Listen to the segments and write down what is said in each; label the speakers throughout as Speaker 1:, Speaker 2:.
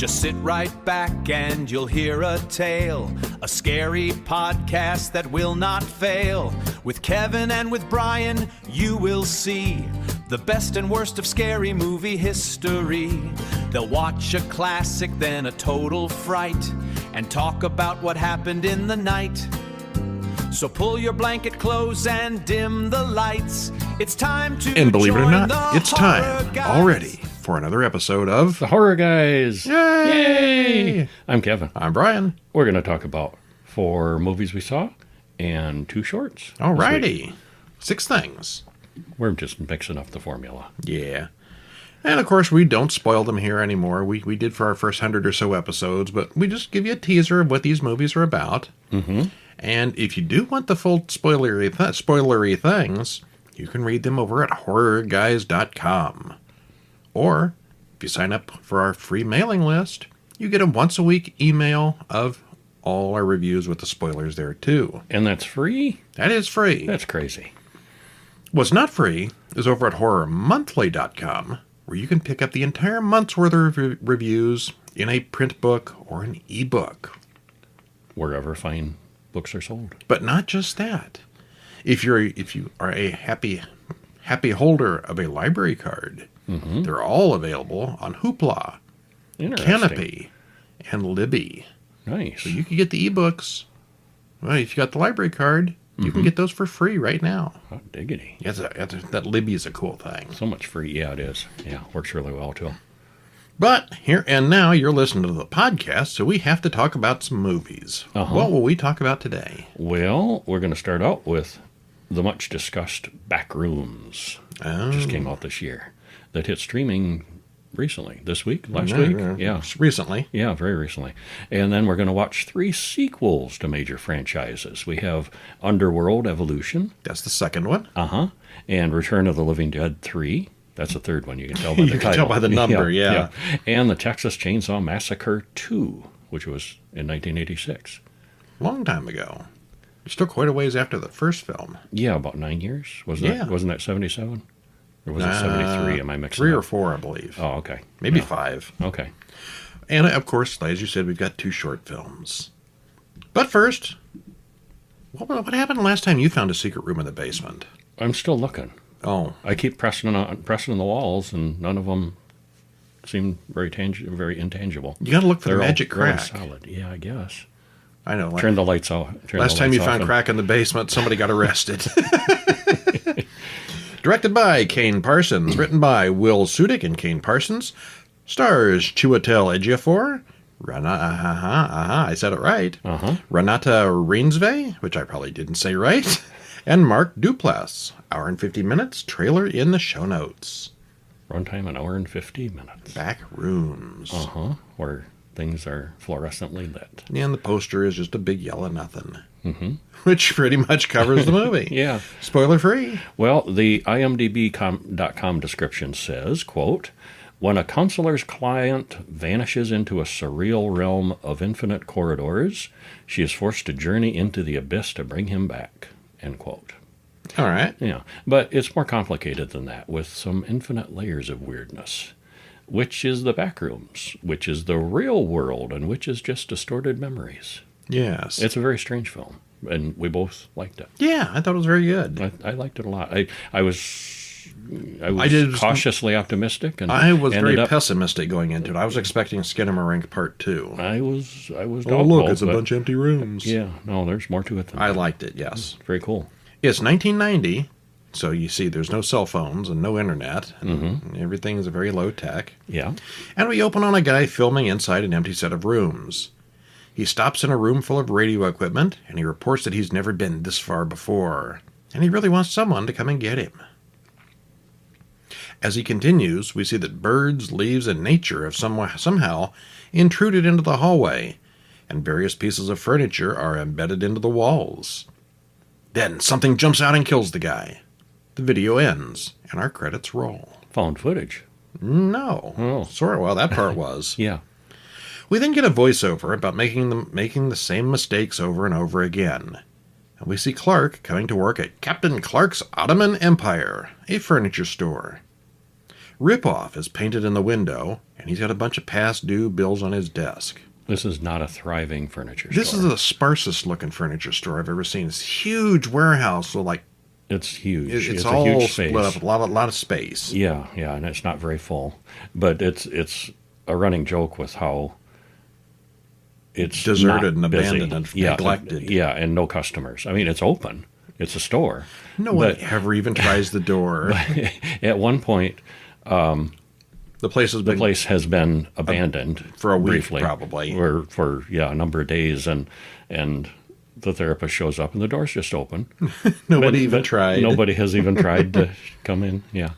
Speaker 1: Just sit right back and you'll hear a tale, a scary podcast that will not fail. With Kevin and with Brian, you will see the best and worst of scary movie history. They'll watch a classic, then a total fright, and talk about what happened in the night. So pull your blanket close and dim the lights. It's time to
Speaker 2: And believe it or
Speaker 1: join
Speaker 2: not,
Speaker 1: the
Speaker 2: it's time
Speaker 1: Horror Guys.
Speaker 2: already for another episode of
Speaker 3: The Horror Guys.
Speaker 2: Yay!
Speaker 3: I'm Kevin.
Speaker 2: I'm Brian.
Speaker 3: We're going to talk about 4 movies we saw and 2 shorts.
Speaker 2: Alrighty. 6 things.
Speaker 3: We're just mixing up the formula.
Speaker 2: Yeah. And of course, we don't spoil them here anymore. We did for our first 100 or so episodes, but we just give you a teaser of what these movies are about.
Speaker 3: Mm-hmm.
Speaker 2: And if you do want the full spoilery things, you can read them over at horrorguys.com. Or, if you sign up for our free mailing list, you get a once-a-week email of all our reviews with the spoilers there, too.
Speaker 3: And that's free?
Speaker 2: That is free.
Speaker 3: That's crazy.
Speaker 2: What's not free is over at horrormonthly.com, where you can pick up the entire month's worth of reviews in a print book or an ebook.
Speaker 3: Wherever fine books are sold.
Speaker 2: But not just that. If you are a happy holder of a library card, they're all available on Hoopla, Canopy, and Libby.
Speaker 3: Nice.
Speaker 2: So you can get the ebooks. Well, if you got the library card, you can get those for free right now.
Speaker 3: Oh, diggity.
Speaker 2: Yeah, that Libby is a cool thing.
Speaker 3: So much free. Yeah, it is. Yeah, works really well, too.
Speaker 2: But here and now, you're listening to the podcast, so we have to talk about some movies. What will we talk about today?
Speaker 3: Well, we're going to start out with the much-discussed Backrooms. Just came out this year. That hit streaming recently. This week? Last week? Yeah.
Speaker 2: Recently.
Speaker 3: Yeah, very recently. And then we're going to watch 3 sequels to major franchises. We have Underworld Evolution.
Speaker 2: That's the second one.
Speaker 3: And Return of the Living Dead 3. That's the third one. You can tell by the title.
Speaker 2: You can tell by the number, yeah.
Speaker 3: And the Texas Chainsaw Massacre 2, which was in 1986.
Speaker 2: Long time ago. Still quite a ways after the first film.
Speaker 3: Yeah, about 9 years. Wasn't that 77? Or was it 73? Am I mixing
Speaker 2: 3
Speaker 3: up?
Speaker 2: or 4, I believe.
Speaker 3: Oh, okay.
Speaker 2: Maybe 5.
Speaker 3: Okay.
Speaker 2: And, of course, as you said, we've got 2 short films. But first, what happened last time you found a secret room in the basement?
Speaker 3: I'm still looking.
Speaker 2: Oh.
Speaker 3: I keep pressing on the walls, and none of them seem very intangible.
Speaker 2: You got to look for
Speaker 3: They're
Speaker 2: the magic
Speaker 3: all really
Speaker 2: crack.
Speaker 3: solid. Yeah, I guess.
Speaker 2: I know.
Speaker 3: Turn the lights out.
Speaker 2: Last time you found crack in the basement, somebody got arrested. Directed by Kane Parsons. Written by Will Soodik and Kane Parsons. Stars Chiwetel Ejiofor. I said it right. Renate Reinsve, which I probably didn't say right. And Mark Duplass. Hour and 50 minutes. Trailer in the show notes.
Speaker 3: Runtime an hour and 50 minutes.
Speaker 2: Backrooms.
Speaker 3: Where things are fluorescently lit.
Speaker 2: And the poster is just a big yellow nothing. Which pretty much covers the movie.
Speaker 3: Yeah.
Speaker 2: Spoiler free.
Speaker 3: Well, the IMDb.com description says, quote, when a counselor's client vanishes into a surreal realm of infinite corridors, she is forced to journey into the abyss to bring him back, end quote.
Speaker 2: All right.
Speaker 3: Yeah, but it's more complicated than that, with some infinite layers of weirdness. Which is the Backrooms, which is the real world, and which is just distorted memories.
Speaker 2: Yes.
Speaker 3: It's a very strange film, and we both liked it.
Speaker 2: Yeah, I thought it was very good.
Speaker 3: I liked it a lot. I was cautiously optimistic, and
Speaker 2: I was very pessimistic going into it. I was expecting Skinamarink Part 2.
Speaker 3: I was doubtful.
Speaker 2: Oh, look, it's a bunch of empty rooms.
Speaker 3: Yeah, no, there's more to it than that.
Speaker 2: I liked it, yes.
Speaker 3: Very cool.
Speaker 2: It's 1990, so you see there's no cell phones and no internet, and everything is very low tech.
Speaker 3: Yeah.
Speaker 2: And we open on a guy filming inside an empty set of rooms. He stops in a room full of radio equipment, and he reports that he's never been this far before, and he really wants someone to come and get him. As he continues, we see that birds, leaves, and nature have somehow intruded into the hallway, and various pieces of furniture are embedded into the walls. Then something jumps out and kills the guy. The video ends, and our credits roll.
Speaker 3: Found footage.
Speaker 2: No.
Speaker 3: Oh.
Speaker 2: Sort of. Well, that part was.
Speaker 3: Yeah.
Speaker 2: We then get a voiceover about making the same mistakes over and over again. And we see Clark coming to work at Captain Clark's Ottoman Empire, a furniture store. Ripoff is painted in the window, and he's got a bunch of past due bills on his desk.
Speaker 3: This is not a thriving furniture store.
Speaker 2: This is the sparsest looking furniture store I've ever seen. It's a huge warehouse, so like
Speaker 3: it's huge.
Speaker 2: It's
Speaker 3: a
Speaker 2: all
Speaker 3: huge
Speaker 2: split
Speaker 3: space.
Speaker 2: up, a lot of space.
Speaker 3: Yeah, and it's not very full. But it's a running joke with how it's
Speaker 2: deserted and
Speaker 3: not busy.
Speaker 2: abandoned and neglected.
Speaker 3: Yeah, and no customers. I mean, it's open. It's a store.
Speaker 2: No one ever even tries the door.
Speaker 3: At one point,
Speaker 2: the place
Speaker 3: has been abandoned
Speaker 2: for a week,
Speaker 3: briefly,
Speaker 2: probably,
Speaker 3: or for a number of days, and the therapist shows up and the door's just open.
Speaker 2: Nobody tried.
Speaker 3: Nobody has even tried to come in. Yeah.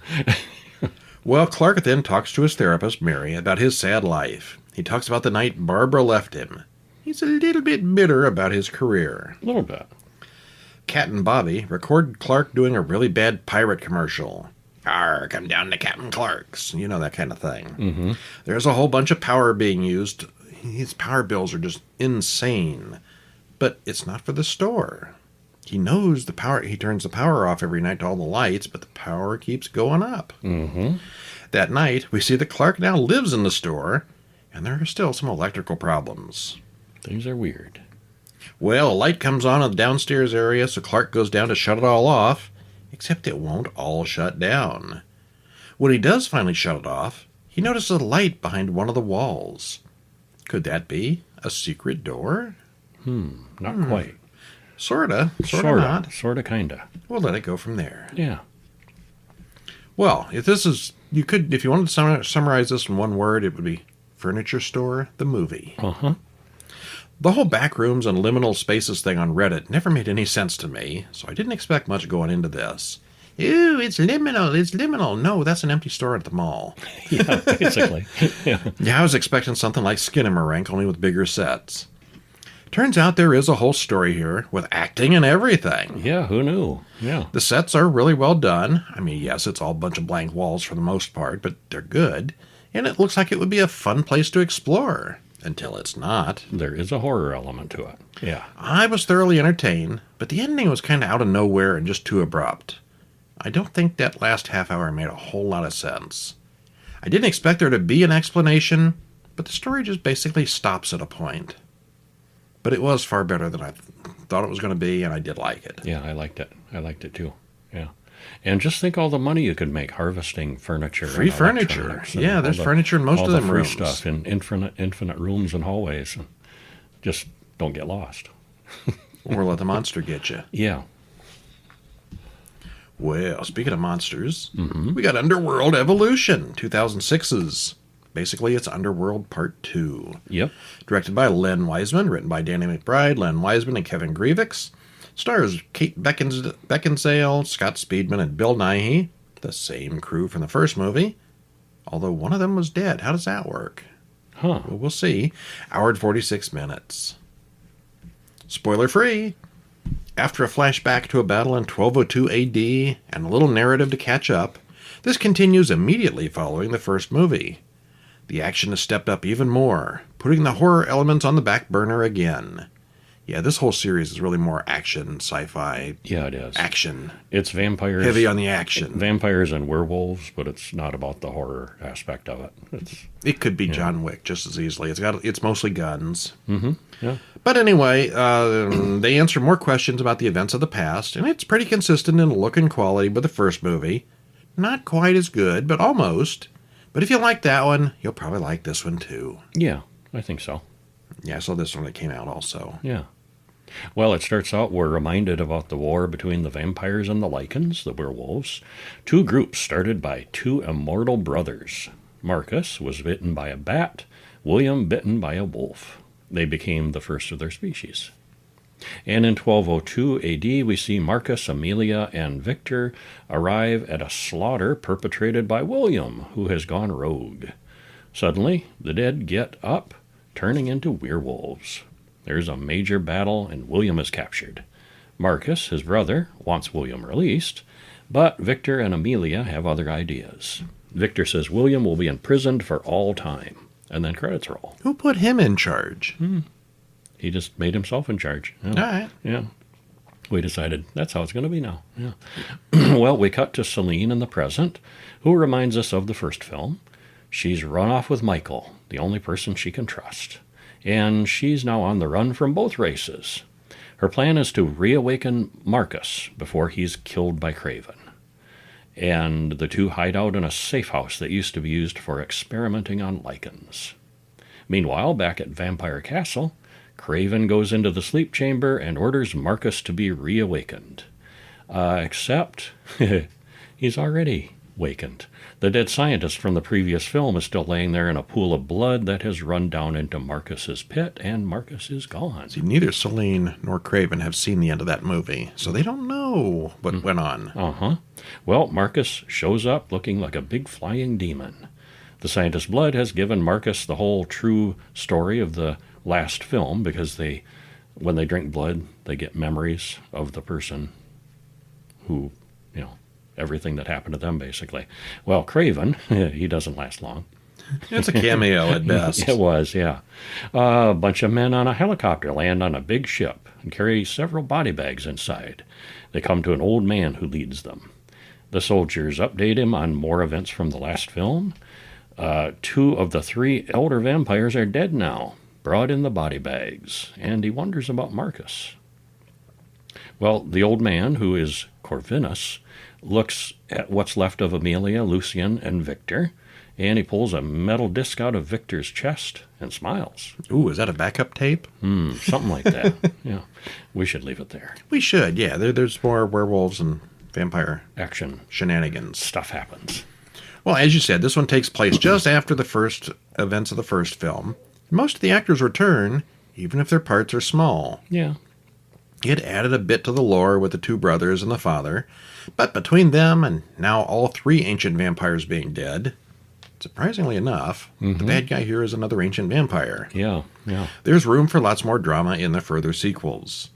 Speaker 2: Well, Clark then talks to his therapist, Mary, about his sad life. He talks about the night Barbara left him. He's a little bit bitter about his career.
Speaker 3: A little bit.
Speaker 2: Cat and Bobby record Clark doing a really bad pirate commercial. Arr, come down to Captain Clark's. You know, that kind of thing.
Speaker 3: Mm-hmm.
Speaker 2: There's a whole bunch of power being used. His power bills are just insane. But it's not for the store. He knows the power. He turns the power off every night to all the lights, but the power keeps going up.
Speaker 3: Mm-hmm.
Speaker 2: That night, we see that Clark now lives in the store, and there are still some electrical problems.
Speaker 3: Things are weird.
Speaker 2: Well, a light comes on in the downstairs area, so Clark goes down to shut it all off, except it won't all shut down. When he does finally shut it off, he notices a light behind one of the walls. Could that be a secret door?
Speaker 3: Not quite.
Speaker 2: Sorta not.
Speaker 3: Sorta, kinda.
Speaker 2: We'll let it go from there.
Speaker 3: Yeah.
Speaker 2: Well, if you wanted to summarize this in one word, it would be Furniture Store, the movie.
Speaker 3: Uh-huh.
Speaker 2: The whole Backrooms and liminal spaces thing on Reddit never made any sense to me, so I didn't expect much going into this. Ooh, it's liminal. No, that's an empty store at the mall.
Speaker 3: Yeah, basically. Yeah.
Speaker 2: Yeah, I was expecting something like Skinamarink, only with bigger sets. Turns out there is a whole story here, with acting and everything.
Speaker 3: Yeah, who knew? Yeah.
Speaker 2: The sets are really well done. I mean, yes, it's all a bunch of blank walls for the most part, but they're good. And it looks like it would be a fun place to explore. Until it's not.
Speaker 3: There is a horror element to it. Yeah.
Speaker 2: I was thoroughly entertained, but the ending was kind of out of nowhere and just too abrupt. I don't think that last half hour made a whole lot of sense. I didn't expect there to be an explanation, but the story just basically stops at a point. But it was far better than I thought it was going to be, and I did like it.
Speaker 3: Yeah, I liked it. I liked it too. Yeah. And just think all the money you could make harvesting furniture.
Speaker 2: Free furniture. Yeah, there's furniture in most of them rooms.
Speaker 3: All the free stuff in infinite rooms and hallways. Just don't get lost.
Speaker 2: Or let the monster get you.
Speaker 3: Yeah.
Speaker 2: Well, speaking of monsters, we got Underworld Evolution, 2006's. Basically, it's Underworld Part 2.
Speaker 3: Yep.
Speaker 2: Directed by Len Wiseman, written by Danny McBride, Len Wiseman, and Kevin Grievous. Stars Kate Beckinsale, Scott Speedman, and Bill Nighy, the same crew from the first movie. Although one of them was dead. How does that work?
Speaker 3: Huh.
Speaker 2: Well, we'll see. Hour and 46 minutes. Spoiler free. After a flashback to a battle in 1202 AD and a little narrative to catch up, this continues immediately following the first movie. The action has stepped up even more, putting the horror elements on the back burner again. Yeah, this whole series is really more action, sci-fi.
Speaker 3: Yeah, it is.
Speaker 2: Action.
Speaker 3: It's vampires.
Speaker 2: Heavy on the action.
Speaker 3: Vampires and werewolves, but it's not about the horror aspect of it.
Speaker 2: It could be John Wick just as easily. It's mostly guns.
Speaker 3: Mm-hmm. Yeah.
Speaker 2: But anyway, they answer more questions about the events of the past, and it's pretty consistent in look and quality with the first movie. Not quite as good, but almost. But if you like that one, you'll probably like this one too.
Speaker 3: Yeah, I think so.
Speaker 2: Yeah, I saw this one that came out also.
Speaker 3: Yeah. Well, it starts out, we're reminded about the war between the vampires and the Lycans, the werewolves. Two groups started by two immortal brothers. Marcus was bitten by a bat, William bitten by a wolf. They became the first of their species. And in 1202 AD, we see Marcus, Amelia, and Victor arrive at a slaughter perpetrated by William, who has gone rogue. Suddenly, the dead get up, turning into werewolves. There's a major battle, and William is captured. Marcus, his brother, wants William released, but Victor and Amelia have other ideas. Victor says William will be imprisoned for all time, and then credits roll.
Speaker 2: Who put him in charge?
Speaker 3: He just made himself in charge. Yeah.
Speaker 2: All right.
Speaker 3: Yeah. We decided that's how it's going to be now. Yeah. Well, we cut to Celine in the present, who reminds us of the first film. She's run off with Michael, the only person she can trust. And she's now on the run from both races. Her plan is to reawaken Marcus before he's killed by Craven. And the two hide out in a safe house that used to be used for experimenting on lichens. Meanwhile, back at Vampire Castle, Craven goes into the sleep chamber and orders Marcus to be reawakened. Except he's already wakened. The dead scientist from the previous film is still laying there in a pool of blood that has run down into Marcus's pit, and Marcus is gone.
Speaker 2: See, neither Celine nor Craven have seen the end of that movie, so they don't know what went on.
Speaker 3: Well, Marcus shows up looking like a big flying demon. The scientist's blood has given Marcus the whole true story of the last film, because when they drink blood, they get memories of the person who, everything that happened to them, basically. Well, Craven, he doesn't last long.
Speaker 2: It's a cameo at best.
Speaker 3: It was, yeah. A bunch of men on a helicopter land on a big ship and carry several body bags inside. They come to an old man who leads them. The soldiers update him on more events from the last film. 2 of the 3 elder vampires are dead now, brought in the body bags, and he wonders about Marcus. Well, the old man, who is Corvinus, looks at what's left of Amelia, Lucien, and Victor, and he pulls a metal disc out of Victor's chest and smiles.
Speaker 2: Ooh, is that a backup tape?
Speaker 3: Something like that. Yeah, we should leave it there.
Speaker 2: We should, yeah. There's more werewolves and vampire
Speaker 3: Action
Speaker 2: shenanigans.
Speaker 3: stuff happens.
Speaker 2: Well, as you said, this one takes place just after the first events of the first film. Most of the actors return, even if their parts are small.
Speaker 3: Yeah.
Speaker 2: It added a bit to the lore with the 2 brothers and the father, but between them and now all 3 ancient vampires being dead, surprisingly enough, the bad guy here is another ancient vampire.
Speaker 3: Yeah.
Speaker 2: There's room for lots more drama in the further sequels.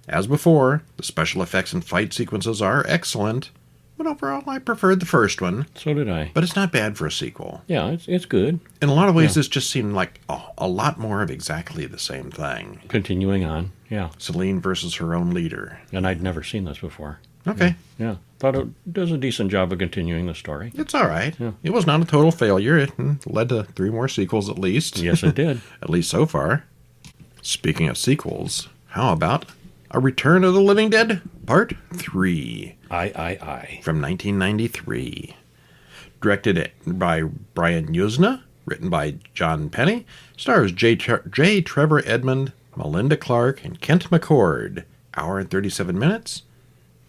Speaker 2: As before, the special effects and fight sequences are excellent, but overall I preferred the first one.
Speaker 3: So did I.
Speaker 2: But it's not bad for a sequel.
Speaker 3: Yeah, it's good.
Speaker 2: In a lot of ways, this just seemed like a lot more of exactly the same thing.
Speaker 3: Continuing on, yeah.
Speaker 2: Celine versus her own leader.
Speaker 3: And I'd never seen this before.
Speaker 2: Okay.
Speaker 3: Yeah. Thought it does a decent job of continuing the story.
Speaker 2: It's all right.
Speaker 3: Yeah.
Speaker 2: It was not a total failure. It led to 3 more sequels at least.
Speaker 3: Yes, it did.
Speaker 2: At least so far. Speaking of sequels, how about A Return of the Living Dead Part 3?
Speaker 3: Aye.
Speaker 2: From 1993. Directed by Brian Yuzna, written by John Penny, stars J. Trevor Edmond, Melinda Clark, and Kent McCord. Hour and 37 minutes.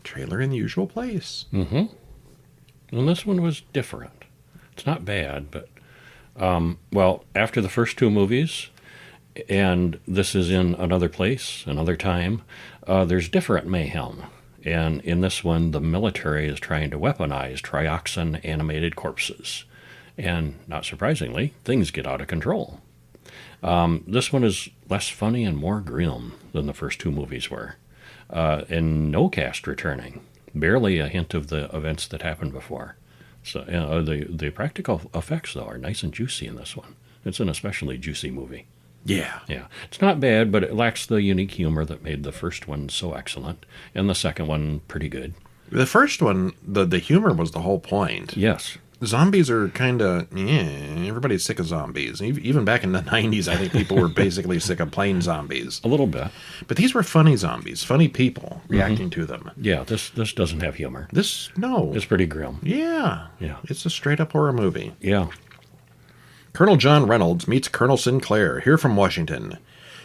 Speaker 2: Trailer in the usual place.
Speaker 3: And this one was different. It's not bad, but, after the first 2 movies, and this is in another place, another time, there's different mayhem. And in this one, the military is trying to weaponize trioxin animated corpses. And not surprisingly, things get out of control. This one is less funny and more grim than the first 2 movies were. And no cast returning. Barely a hint of the events that happened before. So the practical effects, though, are nice and juicy in this one. It's an especially juicy movie.
Speaker 2: Yeah.
Speaker 3: It's not bad, but it lacks the unique humor that made the first one so excellent, and the second one pretty good.
Speaker 2: The first one, the humor was the whole point.
Speaker 3: Yes.
Speaker 2: Zombies are kind of, everybody's sick of zombies. Even back in the 90s, I think people were basically sick of plain zombies.
Speaker 3: A little bit.
Speaker 2: But these were funny zombies, funny people reacting to them.
Speaker 3: Yeah, this doesn't have humor.
Speaker 2: No.
Speaker 3: It's pretty grim.
Speaker 2: Yeah.
Speaker 3: Yeah.
Speaker 2: It's a straight-up horror movie.
Speaker 3: Yeah.
Speaker 2: Colonel John Reynolds meets Colonel Sinclair, here from Washington.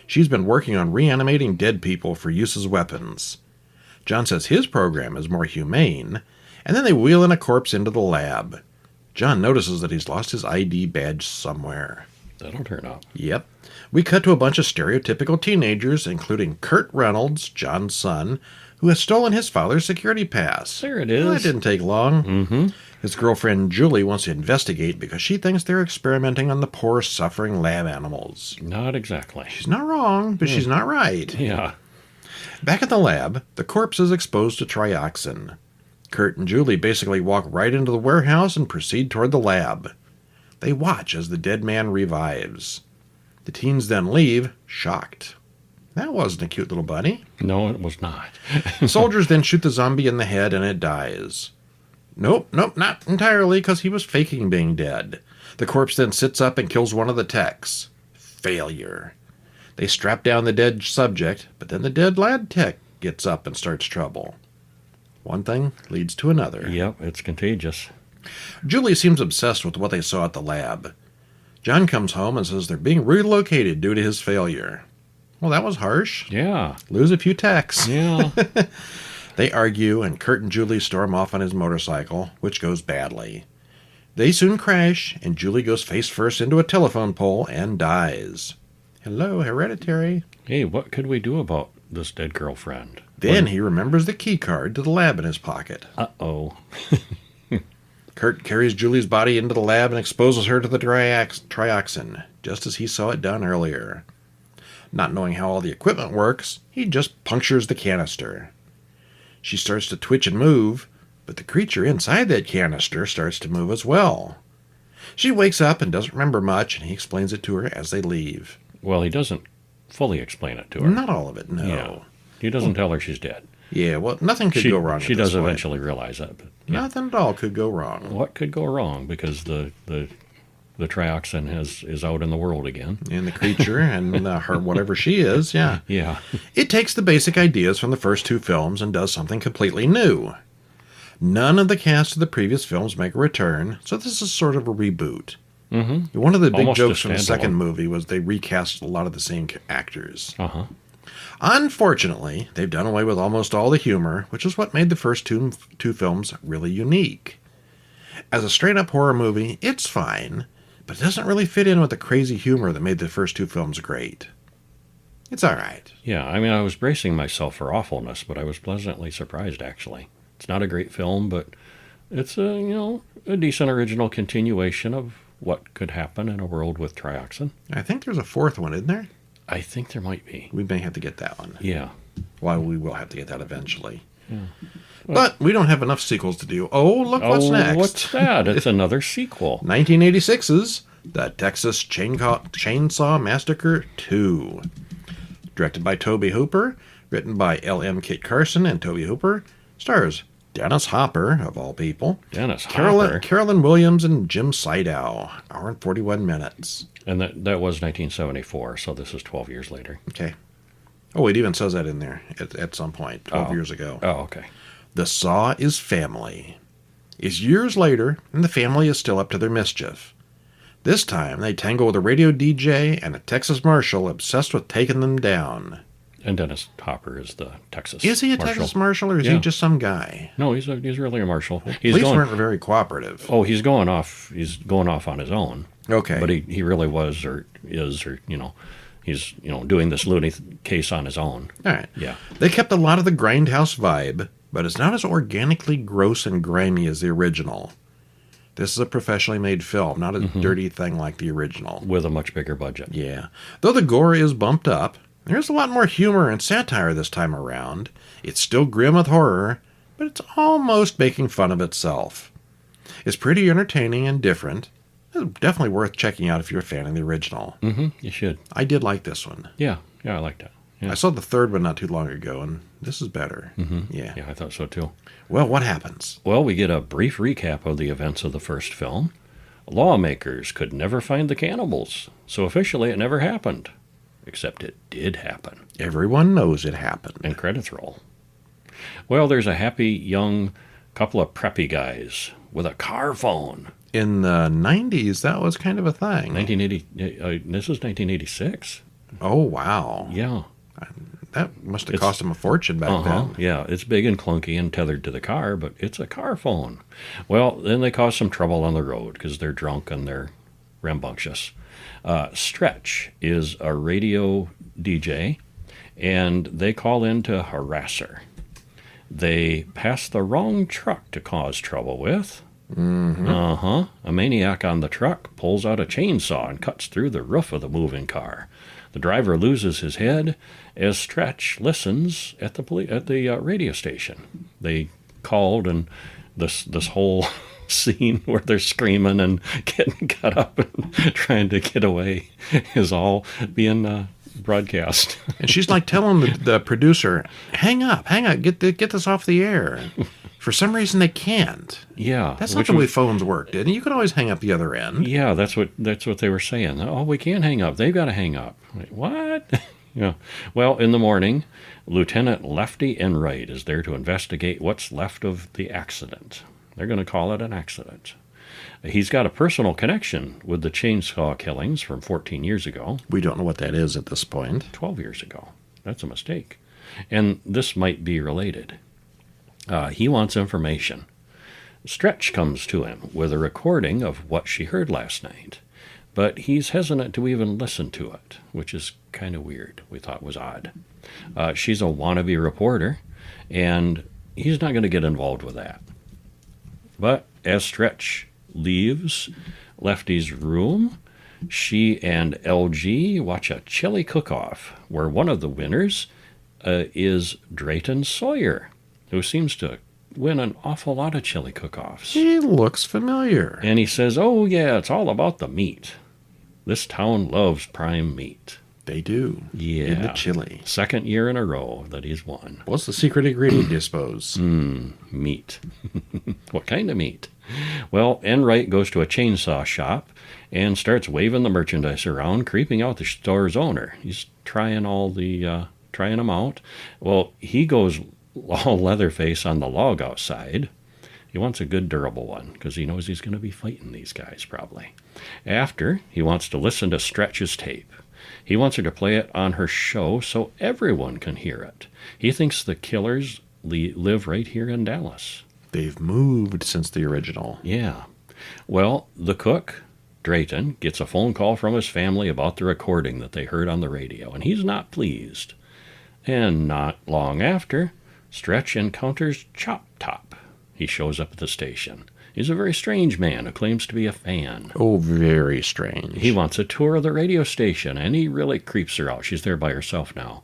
Speaker 2: She's been working on reanimating dead people for use as weapons. John says his program is more humane, and then they wheel in a corpse into the lab. John notices that he's lost his ID badge somewhere.
Speaker 3: That'll turn up.
Speaker 2: Yep. We cut to a bunch of stereotypical teenagers, including Kurt Reynolds, John's son, who has stolen his father's security pass.
Speaker 3: There it is.
Speaker 2: That didn't take long. His girlfriend Julie wants to investigate because she thinks they're experimenting on the poor, suffering lab animals.
Speaker 3: Not exactly.
Speaker 2: She's not wrong, but she's not right.
Speaker 3: Yeah.
Speaker 2: Back at the lab, the corpse is exposed to trioxin. Kurt and Julie basically walk right into the warehouse and proceed toward the lab. They watch as the dead man revives. The teens then leave, shocked. That wasn't a cute little bunny.
Speaker 3: No, it was not.
Speaker 2: Soldiers then shoot the zombie in the head and it dies. Nope, not entirely, because he was faking being dead. The corpse then sits up and kills one of the techs. Failure. They strap down the dead subject, but then the dead lad tech gets up and starts trouble. One thing leads to another.
Speaker 3: Yep, it's contagious.
Speaker 2: Julie seems obsessed with what they saw at the lab. John comes home and says they're being relocated due to his failure. Well, that was harsh.
Speaker 3: Yeah.
Speaker 2: Lose a few techs.
Speaker 3: Yeah.
Speaker 2: They argue, and Kurt and Julie storm off on his motorcycle, which goes badly. They soon crash, and Julie goes face first into a telephone pole and dies. Hello, Hereditary.
Speaker 3: Hey, what could we do about this dead girlfriend?
Speaker 2: Then he remembers the key card to the lab in his pocket.
Speaker 3: Uh-oh.
Speaker 2: Kurt carries Julie's body into the lab and exposes her to the trioxin, just as he saw it done earlier. Not knowing how all the equipment works, he just punctures the canister. She starts to twitch and move, but the creature inside that canister starts to move as well. She wakes up and doesn't remember much, and he explains it to her as they leave.
Speaker 3: Well, he doesn't fully explain it to her.
Speaker 2: Not all of it, no.
Speaker 3: Yeah. He doesn't tell her she's dead.
Speaker 2: Yeah, well, nothing could go wrong.
Speaker 3: She does eventually realize that. But, yeah.
Speaker 2: Nothing at all could go wrong.
Speaker 3: What could go wrong? Because the trioxin is out in the world again.
Speaker 2: And the creature and her, whatever she is, yeah.
Speaker 3: Yeah.
Speaker 2: It takes the basic ideas from the first two films and does something completely new. None of the cast of the previous films make a return, so this is sort of a reboot.
Speaker 3: Mm-hmm.
Speaker 2: One of the big
Speaker 3: Almost
Speaker 2: jokes from the second movie was they recast a lot of the same actors.
Speaker 3: Uh-huh.
Speaker 2: Unfortunately, they've done away with almost all the humor, which is what made the first two films really unique. As a straight-up horror movie, it's fine, but it doesn't really fit in with the crazy humor that made the first two films great. It's all right.
Speaker 3: Yeah, I mean, I was bracing myself for awfulness, but I was pleasantly surprised, actually. It's not a great film, but it's a decent original continuation of what could happen in a world with trioxin.
Speaker 2: I think there's a fourth one, isn't there?
Speaker 3: I think there might be.
Speaker 2: We may have to get that one.
Speaker 3: Yeah.
Speaker 2: Well, we will have to get that eventually.
Speaker 3: Yeah.
Speaker 2: But we don't have enough sequels to do. Oh, look what's next.
Speaker 3: What's that? It's another sequel.
Speaker 2: 1986's The Texas Chainsaw Massacre 2. Directed by Tobe Hooper, written by L.M. Kit Carson and Tobe Hooper, stars Dennis Hopper, of all people,
Speaker 3: Dennis Hopper,
Speaker 2: Carolyn Williams, and Jim Sydow. Hour and 41 minutes.
Speaker 3: And that was 1974, so this is 12 years later.
Speaker 2: Okay. Oh, it even says that in there at some point, 12 years ago.
Speaker 3: Oh, okay.
Speaker 2: The Saw is family. It's years later, and the family is still up to their mischief. This time, they tangle with a radio DJ and a Texas Marshal obsessed with taking them down.
Speaker 3: And Dennis Hopper is the Texas
Speaker 2: Is he a
Speaker 3: Marshal.
Speaker 2: Texas Marshal, or is he just some guy?
Speaker 3: No, he's really a Marshal.
Speaker 2: Police weren't very cooperative.
Speaker 3: Oh, he's going off on his own.
Speaker 2: Okay.
Speaker 3: But he really was or is, or, he's, doing this loony case on his own.
Speaker 2: All right.
Speaker 3: Yeah.
Speaker 2: They kept a lot of the grindhouse vibe, but it's not as organically gross and grimy as the original. This is a professionally made film, not a dirty thing like the original.
Speaker 3: With a much bigger budget.
Speaker 2: Yeah. Though the gore is bumped up, there's a lot more humor and satire this time around. It's still grim with horror, but it's almost making fun of itself. It's pretty entertaining and different. It's definitely worth checking out if you're a fan of the original.
Speaker 3: Mm-hmm. You should.
Speaker 2: I did like this one.
Speaker 3: Yeah, I liked that. Yeah.
Speaker 2: I saw the third one not too long ago, and this is better.
Speaker 3: Mm-hmm.
Speaker 2: Yeah,
Speaker 3: I thought so too.
Speaker 2: Well, what happens?
Speaker 3: Well, we get a brief recap of the events of the first film. Lawmakers could never find the cannibals, so officially it never happened. Except it did happen.
Speaker 2: Everyone knows it happened.
Speaker 3: And credits roll. Well, there's a happy young couple of preppy guys with a car phone.
Speaker 2: In the 90s, that was kind of a thing.
Speaker 3: 1980. This is 1986.
Speaker 2: Oh, wow.
Speaker 3: Yeah.
Speaker 2: That must have cost him a fortune back then.
Speaker 3: Yeah, it's big and clunky and tethered to the car, but it's a car phone. Well, then they cause some trouble on the road because they're drunk and they're rambunctious. Stretch is a radio DJ, and they call in to harass her. They pass the wrong truck to cause trouble with. Mm-hmm. A maniac on the truck pulls out a chainsaw and cuts through the roof of the moving car. The driver loses his head as Stretch listens at the radio station. They called, and this whole scene where they're screaming and getting cut up and trying to get away is all being broadcast.
Speaker 2: And she's like telling the producer, hang up, get this off the air. For some reason, they can't.
Speaker 3: Yeah.
Speaker 2: That's not the way phones work, did it? You could always hang up the other end.
Speaker 3: Yeah, that's what they were saying. Oh, we can't hang up. They've got to hang up. Like, what? Yeah. Well, in the morning, Lieutenant Lefty Enright is there to investigate what's left of the accident. They're going to call it an accident. He's got a personal connection with the chainsaw killings from 14 years ago.
Speaker 2: We don't know what that is at this point.
Speaker 3: 12 years ago. That's a mistake. And this might be related. He wants information. Stretch comes to him with a recording of what she heard last night, but he's hesitant to even listen to it, which is kind of weird. We thought was odd. She's a wannabe reporter, and he's not going to get involved with that. But as Stretch leaves Lefty's room, she and LG watch a chili cook-off where one of the winners is Drayton Sawyer, who seems to win an awful lot of chili cook-offs.
Speaker 2: He looks familiar.
Speaker 3: And he says, oh, yeah, it's all about the meat. This town loves prime meat.
Speaker 2: They do.
Speaker 3: Yeah.
Speaker 2: In the chili.
Speaker 3: Second year in a row that he's won.
Speaker 2: What's the secret ingredient, do you suppose?
Speaker 3: Meat. What kind of meat? Well, Enright goes to a chainsaw shop and starts waving the merchandise around, creeping out the store's owner. He's trying them out. Well, he goes all Leatherface on the log outside. He wants a good durable one because he knows he's going to be fighting these guys probably. After, he wants to listen to Stretch's tape. He wants her to play it on her show so everyone can hear it. He thinks the killers live right here in Dallas.
Speaker 2: They've moved since the original.
Speaker 3: Yeah. Well, the cook, Drayton, gets a phone call from his family about the recording that they heard on the radio, and he's not pleased. And not long after, Stretch encounters Chop Top. He shows up at the station. He's a very strange man who claims to be a fan.
Speaker 2: Oh, very strange.
Speaker 3: He wants a tour of the radio station, and he really creeps her out. She's there by herself now.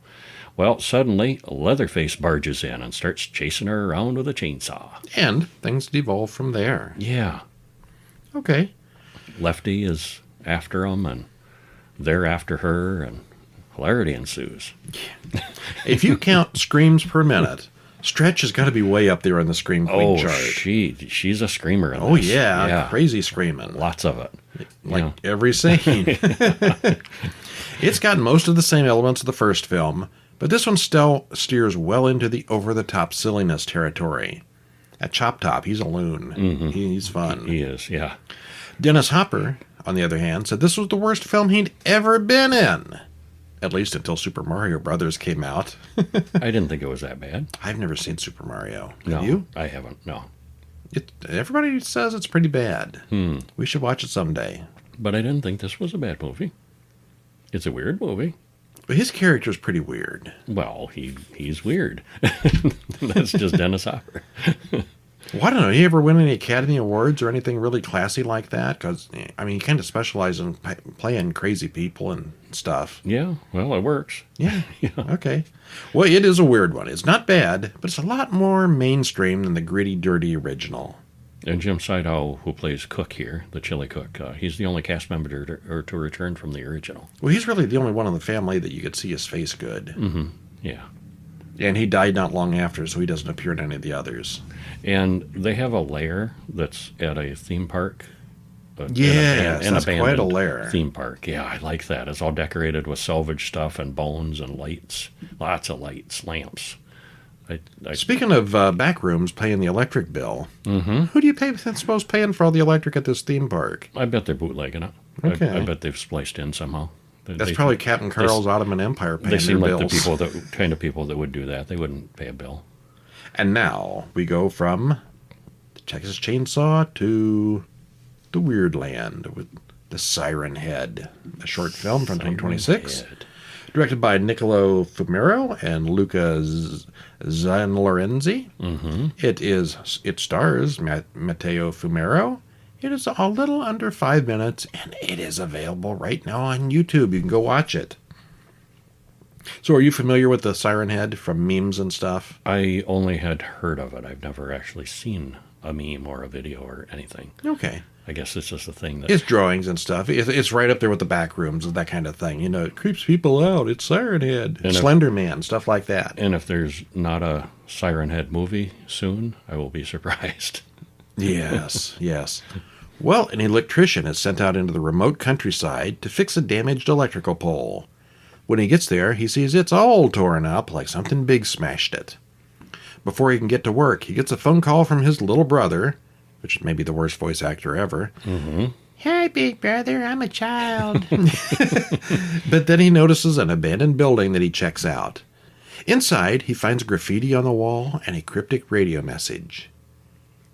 Speaker 3: Well, suddenly, Leatherface barges in and starts chasing her around with a chainsaw.
Speaker 2: And things devolve from there.
Speaker 3: Yeah.
Speaker 2: Okay.
Speaker 3: Lefty is after him, and they're after her, and hilarity ensues.
Speaker 2: If you count screams per minute, Stretch has got to be way up there on the Scream Queen chart.
Speaker 3: She's a screamer in
Speaker 2: Oh,
Speaker 3: this.
Speaker 2: yeah. Crazy screaming.
Speaker 3: Lots of it.
Speaker 2: Like every scene. It's got most of the same elements of the first film, but this one still steers well into the over-the-top silliness territory. At Chop Top, he's a loon. Mm-hmm. He's fun.
Speaker 3: He is, yeah.
Speaker 2: Dennis Hopper, on the other hand, said this was the worst film he'd ever been in. At least until Super Mario Brothers came out.
Speaker 3: I didn't think it was that bad.
Speaker 2: I've never seen Super Mario.
Speaker 3: No,
Speaker 2: Have you?
Speaker 3: I haven't, no.
Speaker 2: Everybody says it's pretty bad. We should watch it someday.
Speaker 3: But I didn't think this was a bad movie. It's a weird movie.
Speaker 2: But his character's pretty weird.
Speaker 3: Well, he's weird. That's just Dennis Hopper.
Speaker 2: Well, I don't know. He ever win any Academy Awards or anything really classy like that? Because, I mean, he kind of specializes in playing crazy people and stuff.
Speaker 3: Yeah, well, it works.
Speaker 2: Yeah. Okay. Well, it is a weird one. It's not bad, but it's a lot more mainstream than the gritty, dirty original.
Speaker 3: And Jim Sidehow, who plays Cook here, the chili cook, he's the only cast member to return from the original.
Speaker 2: Well, he's really the only one in the family that you could see his face good.
Speaker 3: Mm-hmm. Yeah.
Speaker 2: And he died not long after, so he doesn't appear in any of the others.
Speaker 3: And they have a lair that's at a theme park.
Speaker 2: Yes, that's quite a lair.
Speaker 3: Theme park. Yeah, I like that. It's all decorated with salvage stuff and bones and lights. Lots of lights, lamps.
Speaker 2: Speaking of Backrooms paying the electric bill, who do you suppose paying for all the electric at this theme park?
Speaker 3: I bet they're bootlegging it.
Speaker 2: Okay.
Speaker 3: I bet they've spliced in somehow.
Speaker 2: That's probably Captain Carl's Ottoman Empire paying their bills.
Speaker 3: They seem like the kind of people that would do that. They wouldn't pay a bill.
Speaker 2: And now we go from the Texas Chainsaw to the Weird Land with the Siren Head, a short film from 2026, directed by Niccolo Fumero and Luca Zanlorenzi. It stars Matteo Fumero. It is a little under 5 minutes, and it is available right now on YouTube. You can go watch it. So are you familiar with the Siren Head from memes and stuff?
Speaker 3: I only had heard of it. I've never actually seen a meme or a video or anything.
Speaker 2: Okay.
Speaker 3: I guess it's just a thing that...
Speaker 2: It's drawings and stuff. It's right up there with the Backrooms and that kind of thing. You know, it creeps people out. It's Siren Head, Slender Man, stuff like that.
Speaker 3: And if there's not a Siren Head movie soon, I will be surprised.
Speaker 2: Yes, yes. Well, an electrician is sent out into the remote countryside to fix a damaged electrical pole. When he gets there, he sees it's all torn up like something big smashed it. Before he can get to work, he gets a phone call from his little brother, which may be the worst voice actor ever.
Speaker 3: Mm-hmm.
Speaker 2: Hi, big brother, I'm a child. But then he notices an abandoned building that he checks out. Inside, he finds graffiti on the wall and a cryptic radio message.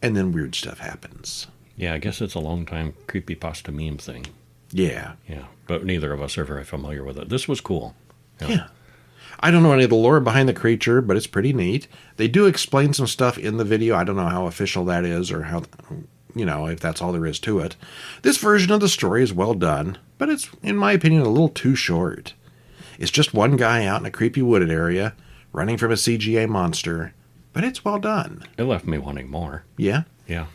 Speaker 2: And then weird stuff happens.
Speaker 3: Yeah, I guess it's a long-time creepypasta meme thing.
Speaker 2: Yeah.
Speaker 3: Yeah, but neither of us are very familiar with it. This was cool.
Speaker 2: Yeah. I don't know any of the lore behind the creature, but it's pretty neat. They do explain some stuff in the video. I don't know how official that is or how, if that's all there is to it. This version of the story is well done, but it's, in my opinion, a little too short. It's just one guy out in a creepy wooded area, running from a CGI monster, but it's well done.
Speaker 3: It left me wanting more.
Speaker 2: Yeah?
Speaker 3: Yeah.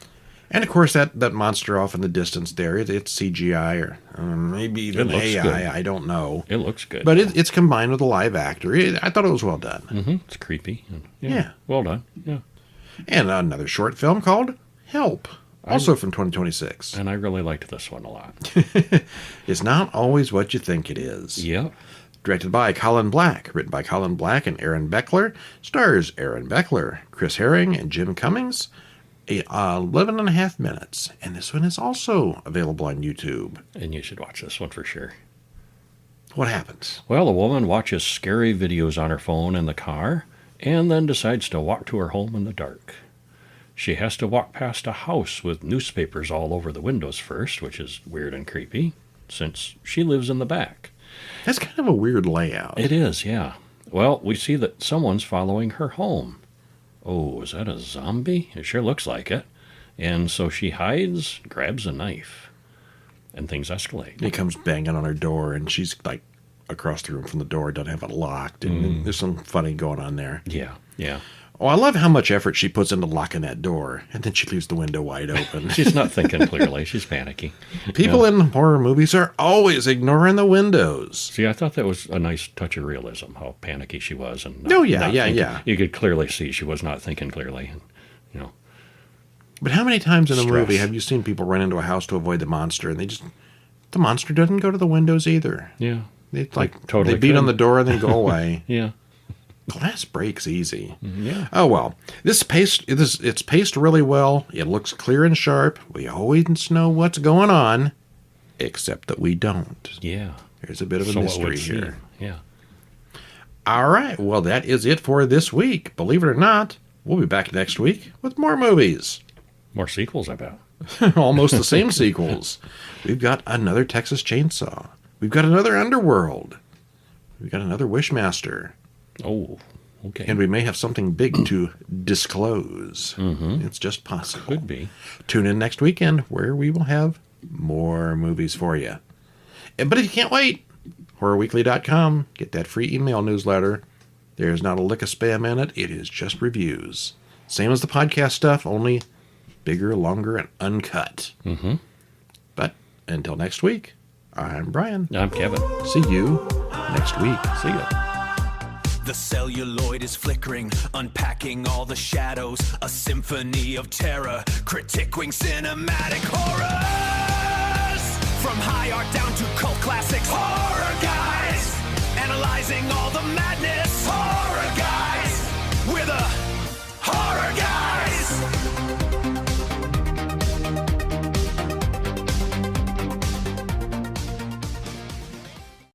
Speaker 2: And, of course, that monster off in the distance there, it's CGI or maybe even AI.
Speaker 3: Good.
Speaker 2: I don't know.
Speaker 3: It looks good.
Speaker 2: But it's combined with a live actor. I thought it was well done.
Speaker 3: Mm-hmm. It's creepy. And,
Speaker 2: Yeah.
Speaker 3: Well done. Yeah.
Speaker 2: And another short film called Help, also from 2026.
Speaker 3: And I really liked this one a lot.
Speaker 2: It's not always what you think it is.
Speaker 3: Yeah.
Speaker 2: Directed by Colin Black, written by Colin Black and Aaron Beckler, stars Aaron Beckler, Chris Herring, and Jim Cummings. 11 and a half minutes. And this one is also available on YouTube.
Speaker 3: And you should watch this one for sure.
Speaker 2: What happens?
Speaker 3: Well, a woman watches scary videos on her phone in the car and then decides to walk to her home in the dark. She has to walk past a house with newspapers all over the windows first, which is weird and creepy, since she lives in the back.
Speaker 2: That's kind of a weird layout.
Speaker 3: It is, yeah. Well, we see that someone's following her home. Oh, is that a zombie? It sure looks like it. And so she hides, grabs a knife, and things escalate.
Speaker 2: He comes banging on her door, and she's like across the room from the door, doesn't have it locked, and there's some funny going on there.
Speaker 3: Yeah, yeah.
Speaker 2: Oh, I love how much effort she puts into locking that door, and then she leaves the window wide open.
Speaker 3: She's not thinking clearly. She's panicky.
Speaker 2: People in horror movies are always ignoring the windows.
Speaker 3: See, I thought that was a nice touch of realism, how panicky she was. And
Speaker 2: Yeah.
Speaker 3: You could clearly see she was not thinking clearly. And,
Speaker 2: But how many times in a
Speaker 3: Stress.
Speaker 2: movie have you seen people run into a house to avoid the monster, and the monster doesn't go to the windows either?
Speaker 3: yeah.
Speaker 2: It's
Speaker 3: Totally
Speaker 2: they beat
Speaker 3: could.
Speaker 2: on the door and then go away.
Speaker 3: Yeah.
Speaker 2: Glass breaks easy.
Speaker 3: Yeah.
Speaker 2: Oh well, it's paced really well. It looks clear and sharp. We always know what's going on, except that we don't.
Speaker 3: Yeah.
Speaker 2: There's a bit of a
Speaker 3: So it
Speaker 2: mystery
Speaker 3: would
Speaker 2: here.
Speaker 3: seem. Yeah.
Speaker 2: All right, well that is it for this week. Believe it or not, we'll be back next week with more movies.
Speaker 3: More sequels, I bet.
Speaker 2: Almost the same sequels. We've got another Texas Chainsaw. We've got another Underworld. We've got another Wishmaster.
Speaker 3: Oh, okay.
Speaker 2: And we may have something big to disclose. Mm-hmm. It's just possible.
Speaker 3: Could be.
Speaker 2: Tune in next weekend where we will have more movies for you. But if you can't wait, horrorweekly.com. Get that free email newsletter. There's not a lick of spam in it. It is just reviews. Same as the podcast stuff, only bigger, longer, and uncut.
Speaker 3: Mm-hmm.
Speaker 2: But until next week, I'm Brian.
Speaker 3: I'm Kevin.
Speaker 2: See you next week.
Speaker 3: See ya.
Speaker 1: The celluloid is flickering, unpacking all the shadows. A symphony of terror, critiquing cinematic horrors. From high art down to cult classics. Horror!